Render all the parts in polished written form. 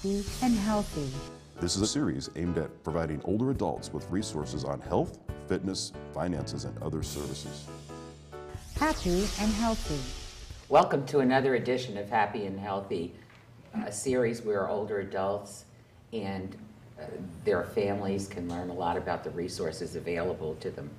happy and healthy. This is a series aimed at providing older adults with resources on health, fitness, finances, and other services. Happy and healthy. Welcome to another edition of Happy and Healthy, a series where older adults and their families can learn a lot about the resources available to them.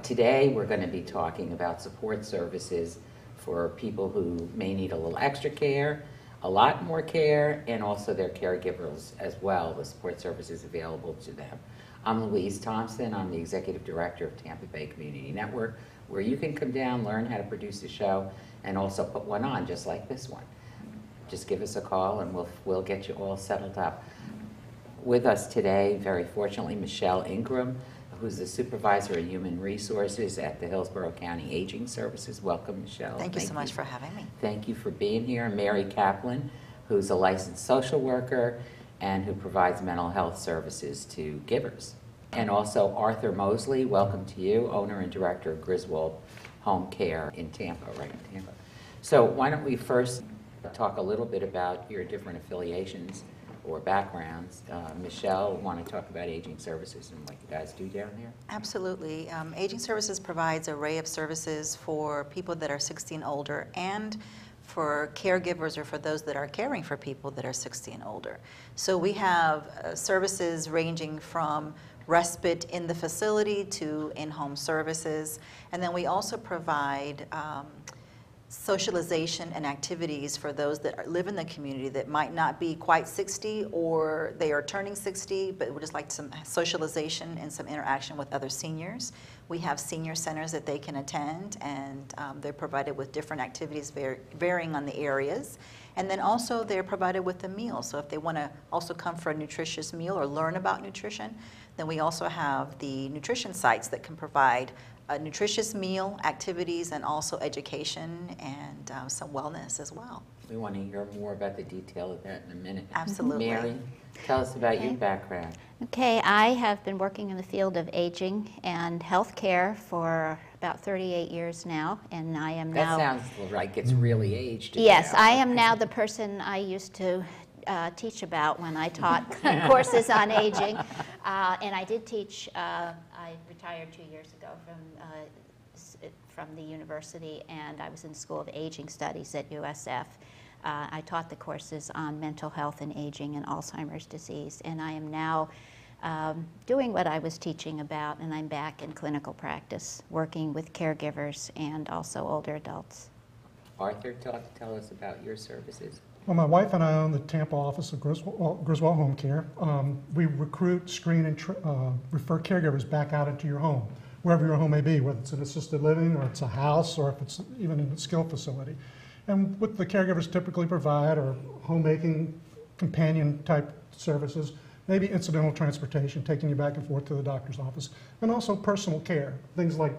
Today we're going to be talking about support services for people who may need a little extra care, a lot more care, and also their caregivers as well, the support services available to them. I'm Louise Thompson. I'm the Executive Director of Tampa Bay Community Network, where you can come down, learn how to produce a show, and also put one on just like this one. Just give us a call and we'll get you all settled up. With us today, very fortunately, Michelle Ingram, who's the Supervisor of Human Resources at the Hillsborough County Aging Services. Welcome, Michelle. Thank you so much for having me. Thank you for being here. Mary Kaplan, who's a licensed social worker and who provides mental health services to givers. And also Arthur Mosley, welcome to you, owner and director of Griswold Home Care in Tampa, right in Tampa. So why don't we first talk a little bit about your different affiliations or backgrounds. Michelle, want to talk about aging services and what you guys do down there? Absolutely. Aging Services provides an array of services for people that are 60 and older and for caregivers or for those that are caring for people that are 60 and older. So we have services ranging from respite in the facility to in-home services. And then we also provide socialization and activities for those that live in the community that might not be quite 60 or they are turning 60 but would just like some socialization and some interaction with other seniors. We have senior centers that they can attend, and they're provided with different activities varying on the areas. And then also they're provided with a meal. So if they want to also come for a nutritious meal or learn about nutrition, then we also have the nutrition sites that can provide a nutritious meal, activities, and also education and some wellness as well. We want to hear more about the detail of that in a minute. Absolutely. Mary, tell us about your background. Okay, I have been working in the field of aging and health care for about 38 years now, and I am now... That sounds like it's really aged. Yes, I am now the person I used to teach about when I taught courses on aging, and I did teach. I retired 2 years ago from the university, and I was in the School of Aging Studies at USF. I taught the courses on mental health and aging and Alzheimer's disease, and I am now doing what I was teaching about, and I'm back in clinical practice, working with caregivers and also older adults. Arthur, tell us about your services. Well, my wife and I own the Tampa office of Griswold Home Care. We recruit, screen, and refer caregivers back out into your home, wherever your home may be, whether it's an assisted living or it's a house or if it's even in a skilled facility. And what the caregivers typically provide are homemaking, companion type services, maybe incidental transportation, taking you back and forth to the doctor's office, and also personal care, things like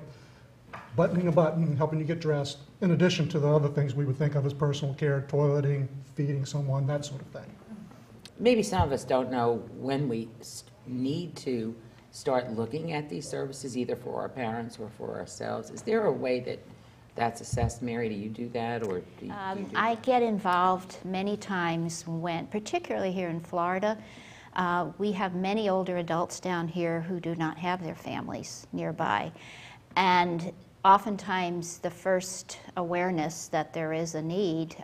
buttoning a button, helping you get dressed, in addition to the other things we would think of as personal care, toileting, feeding someone, that sort of thing. Maybe some of us don't know when we need to start looking at these services, either for our parents or for ourselves. Is there a way that that's assessed? Mary, do you do that, or do you do I that? get involved many times when, particularly here in Florida, we have many older adults down here who do not have their families nearby. And oftentimes the first awareness that there is a need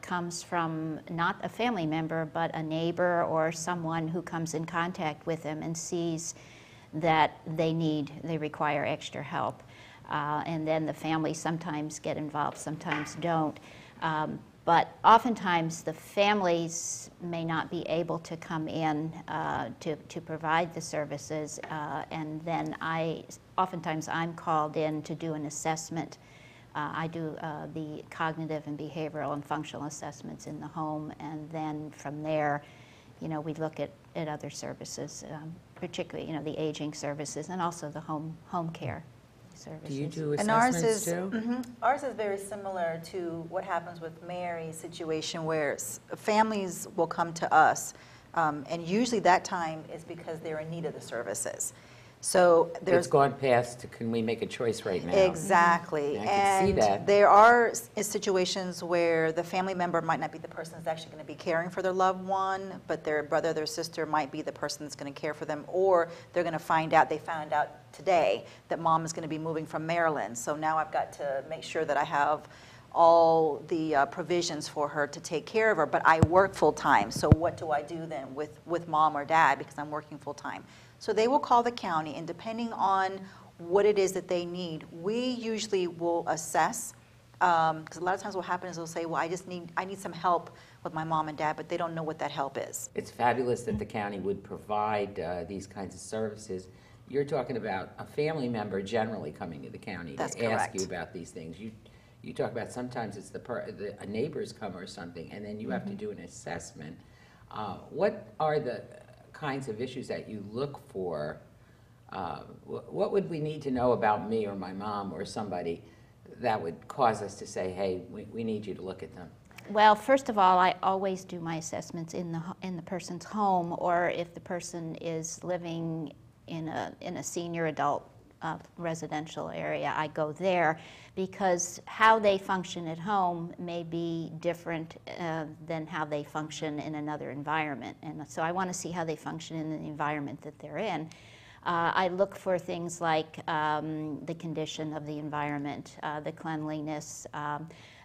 comes from not a family member, but a neighbor or someone who comes in contact with them and sees that they require extra help. And then the families sometimes get involved, sometimes don't. But oftentimes the families may not be able to come in to provide the services, and then oftentimes I'm called in to do an assessment. I do the cognitive and behavioral and functional assessments in the home, and then from there, we look at other services, particularly the aging services and also the home care services. Do you do And assessments too? Ours is very similar to what happens with Mary's situation, where families will come to us, and usually that time is because they're in need of the services. So there's It's gone past, can we make a choice right now? exactly, I can see and that. there are situations where the family member might not be the person that's actually going to be caring for their loved one, but their brother, their sister might be the person that's going to care for them, or they're going to find out, they found out today that mom is going to be moving from Maryland, so now I've got to make sure that I have all the provisions for her to take care of her, but I work full-time, so what do I do then with mom or dad because I'm working full-time? So they will call the county, and depending on what it is that they need, we usually will assess, because a lot of times what happens is they'll say, well, I need some help with my mom and dad, but they don't know what that help is. It's fabulous that the county would provide these kinds of services. You're talking about a family member generally coming to the county That's to ask correct. you about these things. You talk about sometimes it's a neighbor's come or something, and then you have to do an assessment. What are the kinds of issues that you look for? What would we need to know about me or my mom or somebody that would cause us to say, hey, we need you to look at them? Well, first of all, I always do my assessments in the person's home, or if the person is living in a senior adult residential area, I go there, because how they function at home may be different than how they function in another environment. And so I want to see how they function in the environment that they're in. I look for things like the condition of the environment, the cleanliness,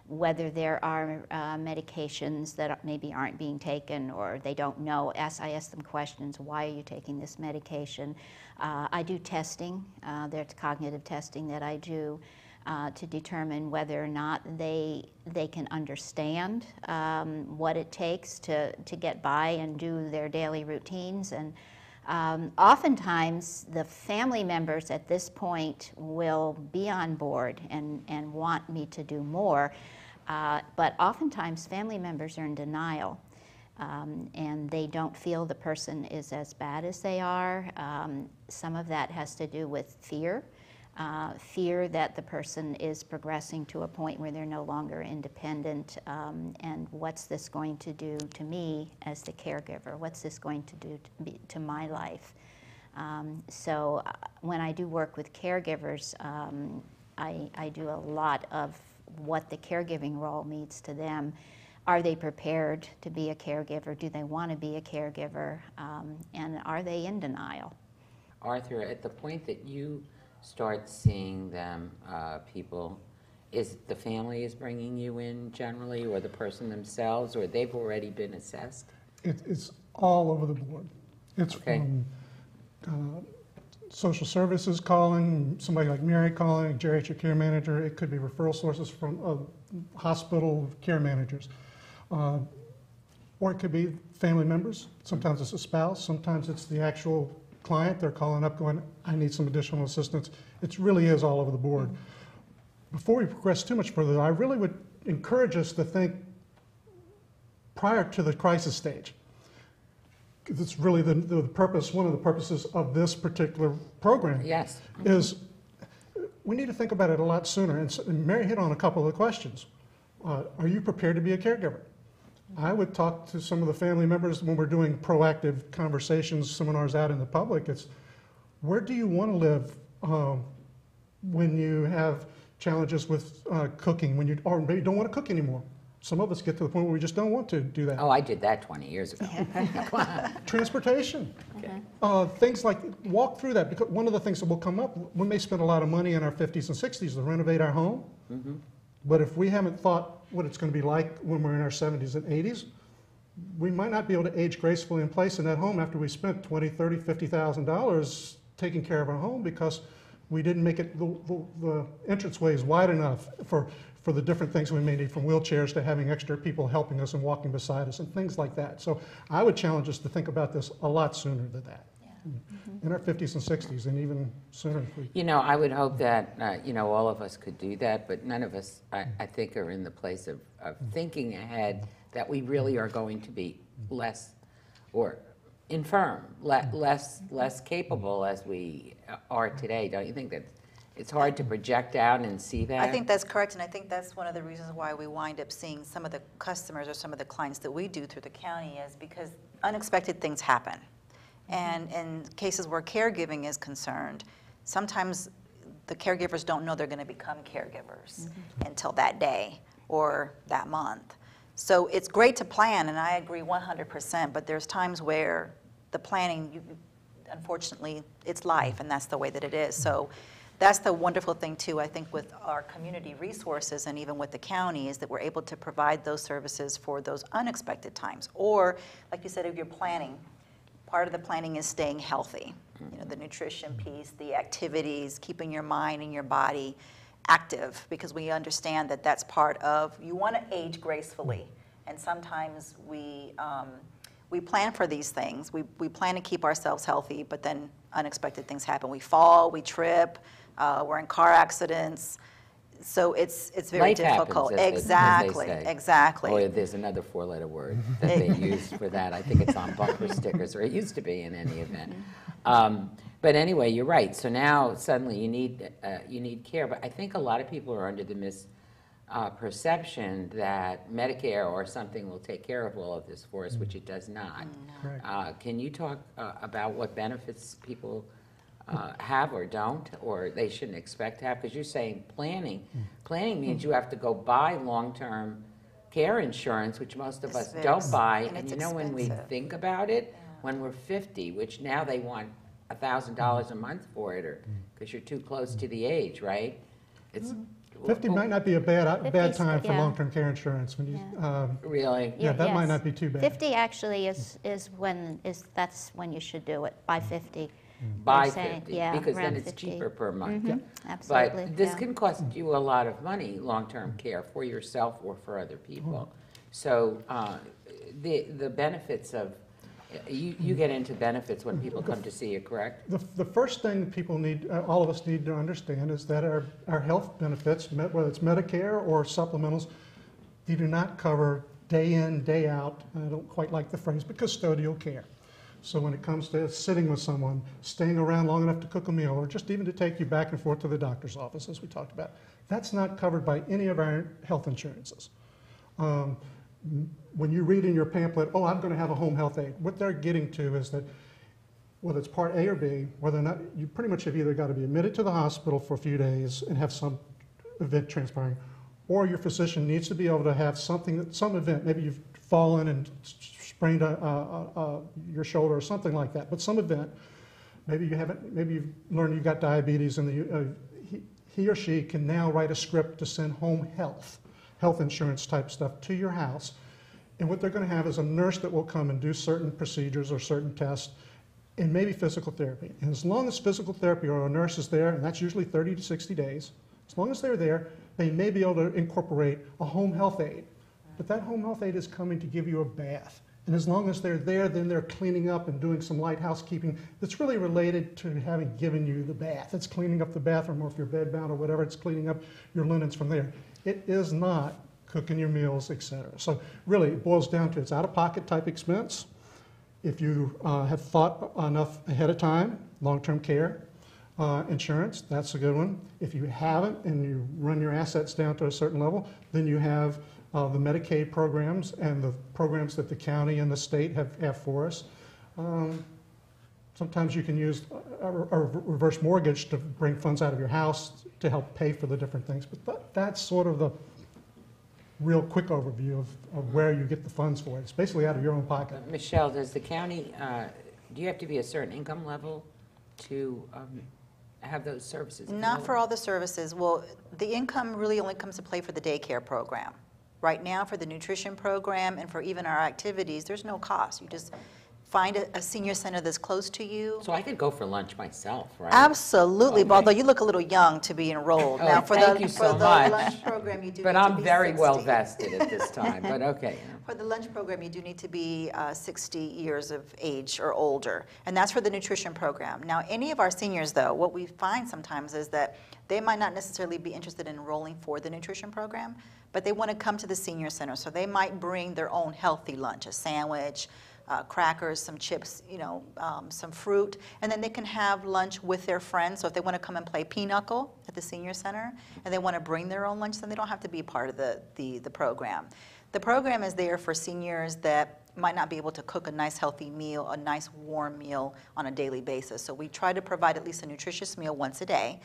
whether there are medications that maybe aren't being taken or they don't know. I ask them questions, why are you taking this medication? I do testing. There's cognitive testing that I do to determine whether or not they can understand what it takes to get by and do their daily routines. And oftentimes the family members at this point will be on board and want me to do more, but oftentimes family members are in denial. And they don't feel the person is as bad as they are. Some of that has to do with fear. Fear that the person is progressing to a point where they're no longer independent, and what's this going to do to me as the caregiver? What's this going to do to my life? So when I do work with caregivers, I do a lot of what the caregiving role means to them. Are they prepared to be a caregiver? Do they want to be a caregiver? And are they in denial? Arthur, at the point that you start seeing them, people, is the family is bringing you in generally, or the person themselves, or they've already been assessed? It's all over the board. It's Okay. from social services calling, somebody like Mary calling, a geriatric care manager. It could be referral sources from hospital care managers. Or it could be family members. Sometimes it's a spouse. Sometimes it's the actual client. They're calling up going, I need some additional assistance. It really is all over the board. Before we progress too much further, I really would encourage us to think prior to the crisis stage. It's really the purpose, one of the purposes of this particular program. Yes. Is we need to think about it a lot sooner. And Mary hit on a couple of the questions. Are you prepared to be a caregiver? I would talk to some of the family members when we're doing proactive conversations, seminars out in the public. It's where do you want to live when you have challenges with cooking, or maybe don't want to cook anymore? Some of us get to the point where we just don't want to do that. Oh, I did that 20 years ago. Come on. Transportation. Okay. Things like walk through that, because one of the things that will come up, we may spend a lot of money in our 50s and 60s to renovate our home, but if we haven't thought what it's going to be like when we're in our 70s and 80s, we might not be able to age gracefully in place in that home after we spent $20,000, $30,000, $50,000 taking care of our home because we didn't make it the entranceways wide enough for the different things we may need, from wheelchairs to having extra people helping us and walking beside us and things like that. So I would challenge us to think about this a lot sooner than that. In our 50s and 60s, and even sooner if we... You know, I would hope that, all of us could do that, but none of us, I think, are in the place of thinking ahead that we really are going to be less, or infirm, less capable as we are today. Don't you think that it's hard to project out and see that? I think that's correct, and I think that's one of the reasons why we wind up seeing some of the customers or some of the clients that we do through the county is because unexpected things happen. And in cases where caregiving is concerned, sometimes the caregivers don't know they're going to become caregivers until that day or that month. So it's great to plan, and I agree 100%, but there's times where the planning, unfortunately, it's life, and that's the way that it is. So that's the wonderful thing, too, I think, with our community resources and even with the county, is that we're able to provide those services for those unexpected times. Or, like you said, if you're planning, part of the planning is staying healthy. You know, the nutrition piece, the activities, keeping your mind and your body active, because we understand that that's part of, you want to age gracefully. And sometimes we plan for these things. We plan to keep ourselves healthy, but then unexpected things happen. We fall, we trip, we're in car accidents. So it's very Life difficult. happens, Exactly, as they say. exactly. Boy, there's another four-letter word that they use for that. I think it's on bumper stickers, or it used to be in any event. But anyway, you're right. So now suddenly you need care. But I think a lot of people are under the misperception that Medicare or something will take care of all of this for us, which it does not. Correct. Can you talk about what benefits people have or don't, or they shouldn't expect to have? Because you're saying planning. Planning means you have to go buy long-term care insurance, which most of us don't buy. And you know, when we think about it, when we're 50, which now they want $1,000 a month for it, or because you're too close to the age, right? It's 50 might not be a bad time for yeah. long-term care insurance. When you, really. yeah, that might yes. not be too bad. 50 actually that's when you should do it, by 50. By They're saying, 50, yeah, because then around it's 50. cheaper per month. Absolutely. But this yeah. can cost you a lot of money, long-term care, for yourself or for other people. So the benefits of, you get into benefits when people come to see you, correct? The first thing people need, all of us need to understand, is that our health benefits, whether it's Medicare or supplementals, they do not cover day in, day out, and I don't quite like the phrase, but custodial care. So when it comes to sitting with someone, staying around long enough to cook a meal, or just even to take you back and forth to the doctor's office, as we talked about, that's not covered by any of our health insurances. When you read in your pamphlet, oh, I'm going to have a home health aide, what they're getting to is that whether it's part A or B, whether or not, you pretty much have either got to be admitted to the hospital for a few days and have some event transpiring, or your physician needs to be able to have something, some event, maybe you've fallen and sprained your shoulder or something like that, but some event, maybe you've learned you've got diabetes, and he or she can now write a script to send home health insurance type stuff to your house. And what they're going to have is a nurse that will come and do certain procedures or certain tests, and maybe physical therapy. And as long as physical therapy or a nurse is there, and that's usually 30 to 60 days, as long as they're there, they may be able to incorporate a home health aide. But that home health aide is coming to give you a bath. And as long as they're there, then they're cleaning up and doing some light housekeeping that's really related to having given you the bath. It's cleaning up the bathroom, or if you're bedbound or whatever, it's cleaning up your linens from there. It is not cooking your meals, etc. So really, it boils down to it's out-of-pocket type expense. If you have thought enough ahead of time, long-term care insurance, that's a good one. If you haven't and you run your assets down to a certain level, then you have the Medicaid programs and the programs that the county and the state have for us. Sometimes you can use a reverse mortgage to bring funds out of your house to help pay for the different things. But that's sort of the real quick overview of where you get the funds for it. It's basically out of your own pocket. Michelle, does the county, do you have to be a certain income level to have those services available? Not for all the services. Well, the income really only comes to play for the daycare program. Right now, for the nutrition program and for even our activities, there's no cost. You just find a senior center that's close to you. So I could go for lunch myself, right? Absolutely, Okay. although you look a little young to be enrolled. Oh, Now, for thank the, you for so the much. lunch program, you do But need to I'm be very 60. well vested at this time, but okay. For the lunch program, you do need to be 60 years of age or older, and that's for the nutrition program. Now, any of our seniors, though, what we find sometimes is that they might not necessarily be interested in enrolling for the nutrition program, but they want to come to the senior center, so they might bring their own healthy lunch, a sandwich, crackers, some chips, some fruit, and then they can have lunch with their friends. So if they want to come and play pinochle at the senior center and they want to bring their own lunch, then they don't have to be part of the program. The program is there for seniors that might not be able to cook a nice healthy meal, a nice warm meal on a daily basis. So we try to provide at least a nutritious meal once a day.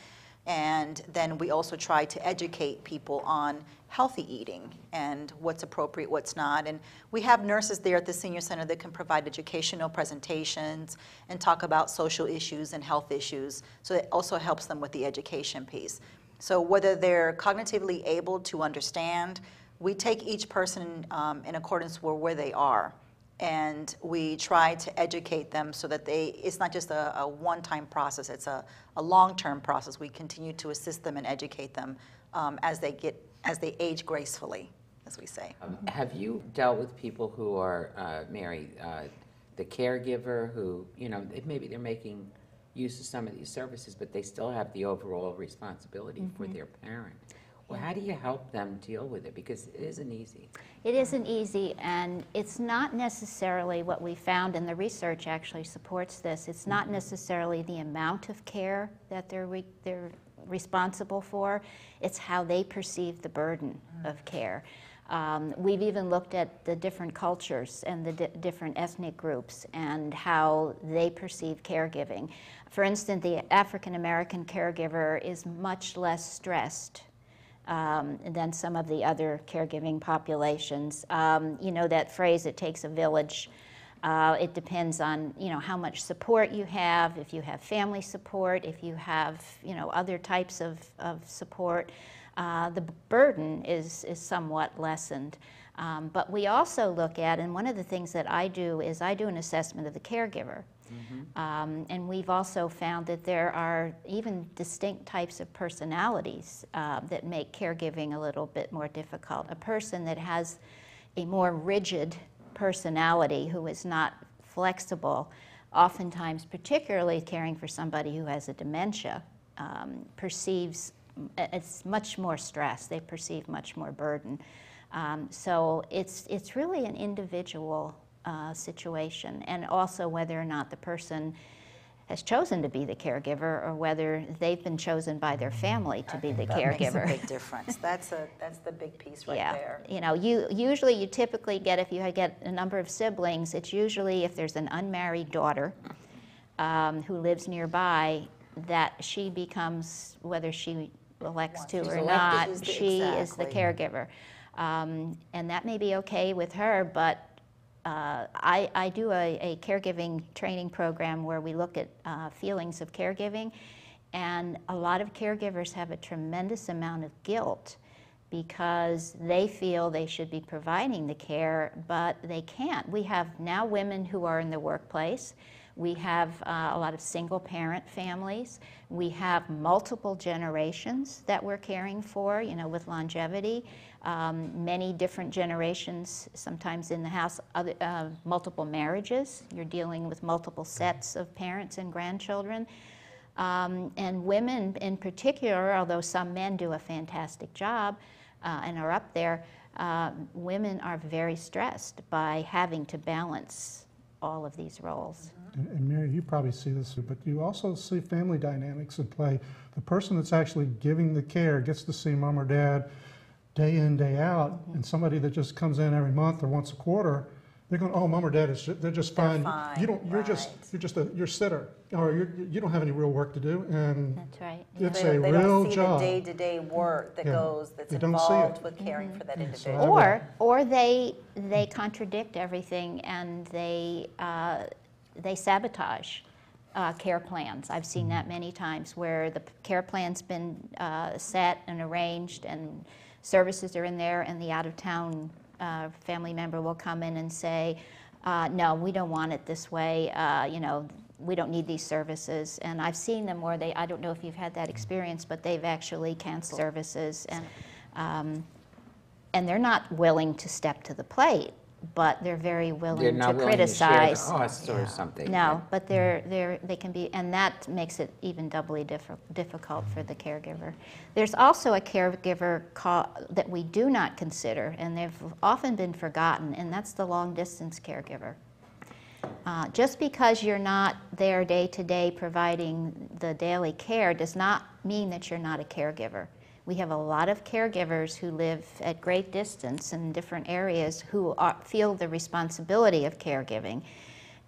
And then we also try to educate people on healthy eating and what's appropriate, what's not. And we have nurses there at the senior center that can provide educational presentations and talk about social issues and health issues. So it also helps them with the education piece. So whether they're cognitively able to understand, we take each person in accordance with where they are. And we try to educate them so that it's not just a one-time process, it's a long-term process. We continue to assist them and educate them as they age gracefully, as we say. Have you dealt with people who are, Mary, the caregiver who, maybe they're making use of some of these services, but they still have the overall responsibility for their parent? Well, how do you help them deal with it? Because it isn't easy. It isn't easy, and it's not necessarily what we found, and the research actually supports this. It's not necessarily the amount of care that they're responsible for. It's how they perceive the burden of care. We've even looked at the different cultures and the different ethnic groups and how they perceive caregiving. For instance, the African American caregiver is much less stressed than some of the other caregiving populations. That phrase, it takes a village. It depends on, how much support you have, if you have family support, if you have, other types of support. The burden is somewhat lessened. But we also look at, and one of the things that I do is I do an assessment of the caregiver. And we've also found that there are even distinct types of personalities that make caregiving a little bit more difficult. A person that has a more rigid personality, who is not flexible, oftentimes, particularly caring for somebody who has a dementia, perceives it's much more stress. They perceive much more burden. So it's really an individual situation, and also whether or not the person has chosen to be the caregiver or whether they've been chosen by their family to be the caregiver. That makes a big difference. That's the big piece right there. You typically get, if you get a number of siblings, it's usually if there's an unmarried daughter who lives nearby, that she becomes, whether she elects to or not, she is the caregiver. And that may be okay with her, but I do a caregiving training program where we look at feelings of caregiving, and a lot of caregivers have a tremendous amount of guilt because they feel they should be providing the care, but they can't. We have now women who are in the workplace. We have a lot of single-parent families. We have multiple generations that we're caring for, with longevity. Many different generations, sometimes in the house, multiple marriages. You're dealing with multiple sets of parents and grandchildren. And women in particular, although some men do a fantastic job and are up there, women are very stressed by having to balance all of these roles. And Mary, you probably see this, but you also see family dynamics in play. The person that's actually giving the care gets to see mom or dad day in, day out, and somebody that just comes in every month or once a quarter, they're going, oh, mom or dad they're just fine. You're sitter, or you don't have any real work to do, and that's right. It's they a don't real see job. the day-to-day work that that's They don't involved see it. with caring for that individual. Or they contradict everything, and they sabotage care plans. I've seen that many times where the care plan's been set and arranged and services are in there, and the out-of-town family member will come in and say, no, we don't want it this way, we don't need these services. And I've seen them where I don't know if you've had that experience, but they've actually canceled services, and they're not willing to step to the plate, but they're very willing to criticize. To share the costs or something. No, but they can be, and that makes it even doubly difficult for the caregiver. There's also a caregiver that we do not consider, and they've often been forgotten, and that's the long-distance caregiver. Just because you're not there day to day providing the daily care does not mean that you're not a caregiver. We have a lot of caregivers who live at great distance in different areas who feel the responsibility of caregiving.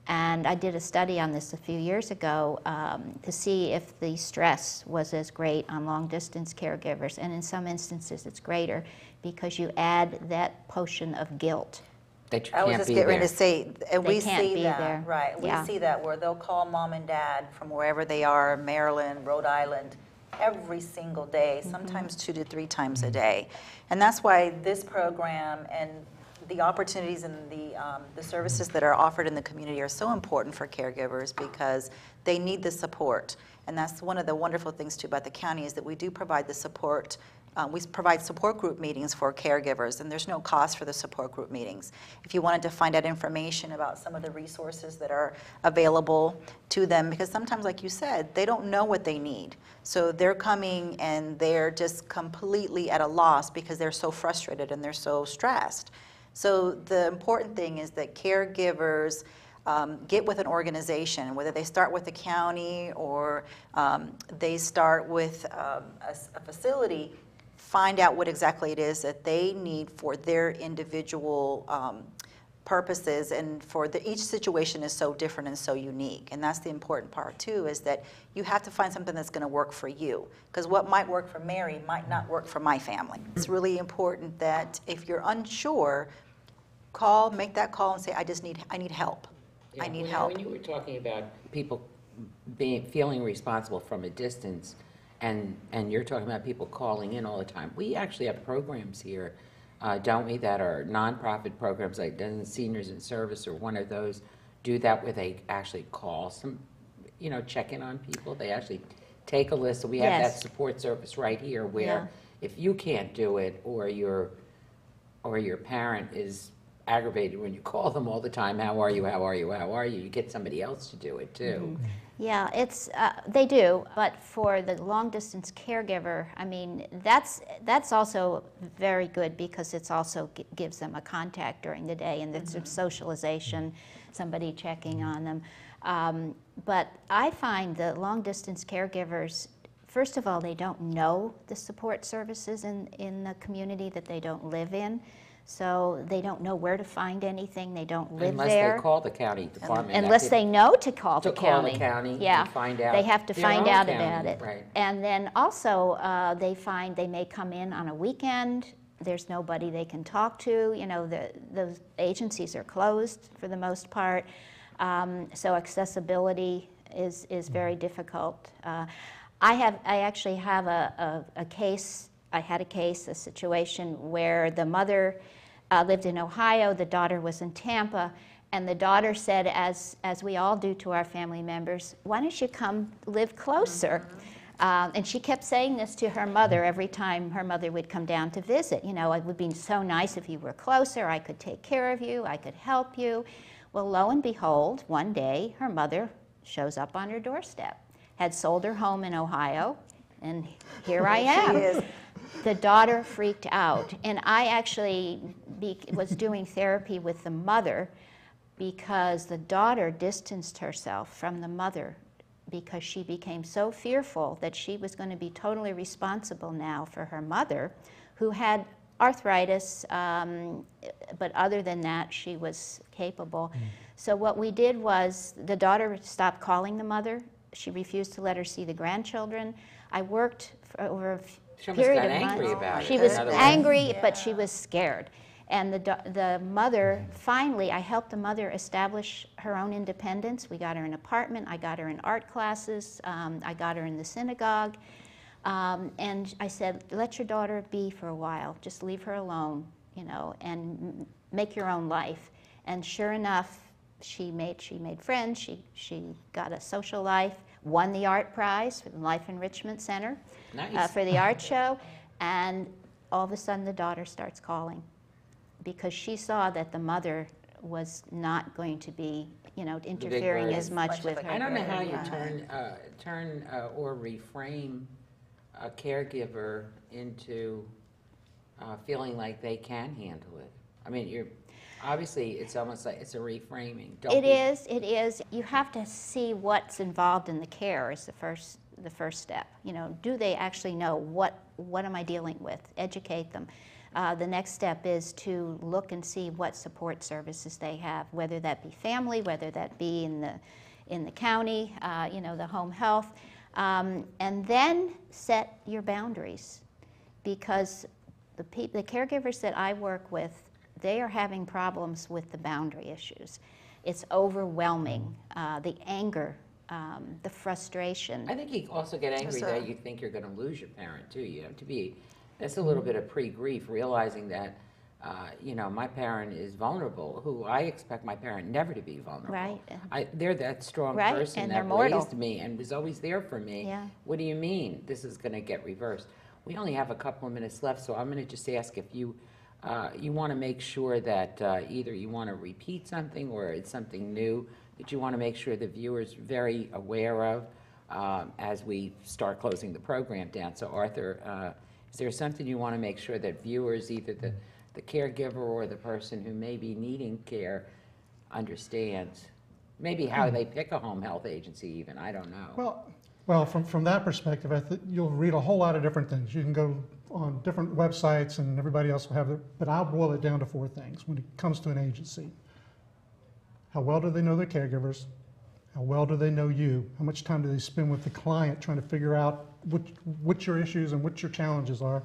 And I did a study on this a few years ago to see if the stress was as great on long-distance caregivers. And in some instances, it's greater because you add that potion of guilt. That you I was can't just be getting there. ready to say, and They we can't see be that, there. right? We Yeah. see that where they'll call mom and dad from wherever they are, Maryland, Rhode Island, every single day, sometimes 2 to 3 times a day. And that's why this program and the opportunities and the services that are offered in the community are so important for caregivers because they need the support. And that's one of the wonderful things too about the county is that we do provide the support. We provide support group meetings for caregivers, and there's no cost for the support group meetings. If you wanted to find out information about some of the resources that are available to them, because sometimes, like you said, they don't know what they need. So they're coming and they're just completely at a loss because they're so frustrated and they're so stressed. So the important thing is that caregivers get with an organization, whether they start with the county or they start with a facility, find out what exactly it is that they need for their individual purposes, and for each situation is so different and so unique. And that's the important part too, is that you have to find something that's going to work for you, because what might work for Mary might not work for my family. It's really important that if you're unsure, make that call and say, I need help. Yeah, I need when- help. When you were talking about people feeling responsible from a distance, and you're talking about people calling in all the time, we actually have programs here, don't we, that are nonprofit programs, like Seniors in Service or one of those, do that where they actually call check in on people. They actually take a list. So we have Yes. that support service right here where Yeah. if you can't do it, or your parent is aggravated when you call them all the time, how are you, how are you, how are you, you get somebody else to do it too. Yeah, they do, but for the long-distance caregiver, I mean, that's also very good because it's also gives them a contact during the day and there's some socialization, somebody checking on them. But I find the long-distance caregivers, first of all, they don't know the support services in the community that they don't live in. So they don't know where to find anything. They don't live Unless there. they call the county department. Unless they know to call the county. To call the county Yeah. and find out. They have to their find own out county, about it. Right. And then also they find they may come in on a weekend. There's nobody they can talk to. You know, those agencies are closed for the most part. So accessibility is very difficult. I actually have a case. I had a situation where the mother lived in Ohio, the daughter was in Tampa, and the daughter said, as we all do to our family members, why don't you come live closer? And she kept saying this to her mother every time her mother would come down to visit. You know, it would be so nice if you were closer, I could take care of you, I could help you. Well, lo and behold, one day her mother shows up on her doorstep, had sold her home in Ohio, and here I am. She is. The daughter freaked out, and I actually was doing therapy with the mother because the daughter distanced herself from the mother because she became so fearful that she was going to be totally responsible now for her mother, who had arthritis, but other than that, she was capable. So what we did was the daughter stopped calling the mother. She refused to let her see the grandchildren. I worked for over a She almost period got of angry months. about it, She in was other words. angry, but she was scared. And the mother, finally, I helped the mother establish her own independence. We got her an apartment. I got her in art classes. I got her in the synagogue. And I said, let your daughter be for a while. Just leave her alone, you know, and make your own life. And sure enough, she made friends. She got a social life, won the art prize for the Life Enrichment Center. Nice. For the art show. And all of a sudden, the daughter starts calling, because she saw that the mother was not going to be, you know, interfering burden. as much with her. I don't know how you Yeah. turn or reframe a caregiver into feeling like they can handle it. I mean, obviously it's almost like it's a reframing. It is. You have to see what's involved in the care is the the first step. You know, do they actually know what am I dealing with? Educate them. The next step is to look and see what support services they have, whether that be family, whether that be in the county, you know, the home health, and then set your boundaries, because the caregivers that I work with, they are having problems with the boundary issues. It's overwhelming, the anger, the frustration. I think you also get angry that you think you're going to lose your parent too. You have to be, that's a little bit of pre-grief, realizing that, you know, my parent is vulnerable, who I expect my parent never to be vulnerable. Right. They're that strong Right, person and that they're mortal. raised me and was always there for me. Yeah. What do you mean this is going to get reversed? We only have a couple of minutes left, so I'm going to just ask if you you want to make sure that either you want to repeat something or it's something new that you want to make sure the viewers are very aware of as we start closing the program down. So Arthur, is there something you want to make sure that viewers, either the caregiver or the person who may be needing care, understands? Maybe how they pick a home health agency even, I don't know. Well, from that perspective, I think you'll read a whole lot of different things. You can go on different websites and everybody else will have their, but I'll boil it down to 4 things when it comes to an agency. How well do they know their caregivers? How well do they know you? How much time do they spend with the client trying to figure out what your issues and what your challenges are?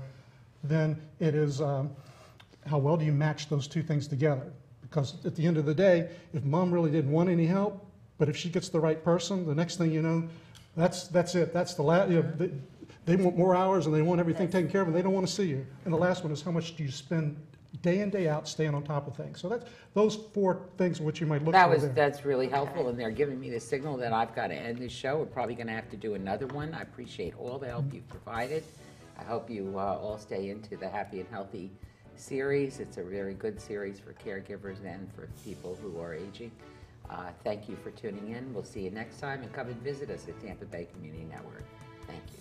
Then it is how well do you match those 2 things together? Because at the end of the day, if mom really didn't want any help, but if she gets the right person, the next thing you know, that's it. That's the last. You know, they want more hours and they want everything taken care of, and they don't want to see you. And the last one is how much do you spend day in, day out, staying on top of things. So that's those 4 things which you might look for there. That's really helpful, and they're giving me the signal that I've got to end this show. We're probably going to have to do another one. I appreciate all the help you've provided. I hope you all stay into the Happy and Healthy series. It's a very good series for caregivers and for people who are aging. Thank you for tuning in. We'll see you next time, and come and visit us at Tampa Bay Community Network. Thank you.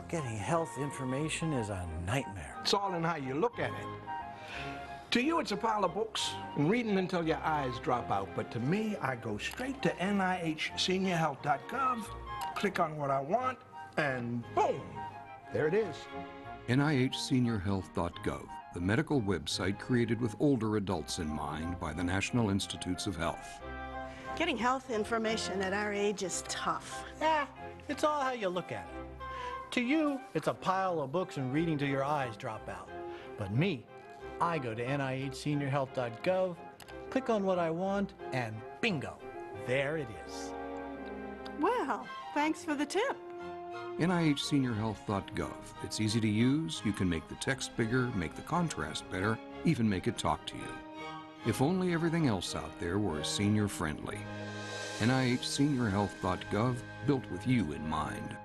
Getting health information is a nightmare. It's all in how you look at it. To you, it's a pile of books and reading until your eyes drop out. But to me, I go straight to NIHseniorhealth.gov, click on what I want, and boom, there it is. NIHseniorhealth.gov, the medical website created with older adults in mind by the National Institutes of Health. Getting health information at our age is tough. Yeah, it's all how you look at it. To you, it's a pile of books and reading till your eyes drop out. But me, I go to NIHseniorhealth.gov, click on what I want, and bingo, there it is. Well, thanks for the tip. NIHseniorhealth.gov. It's easy to use. You can make the text bigger, make the contrast better, even make it talk to you. If only everything else out there were senior friendly. NIHseniorhealth.gov, built with you in mind.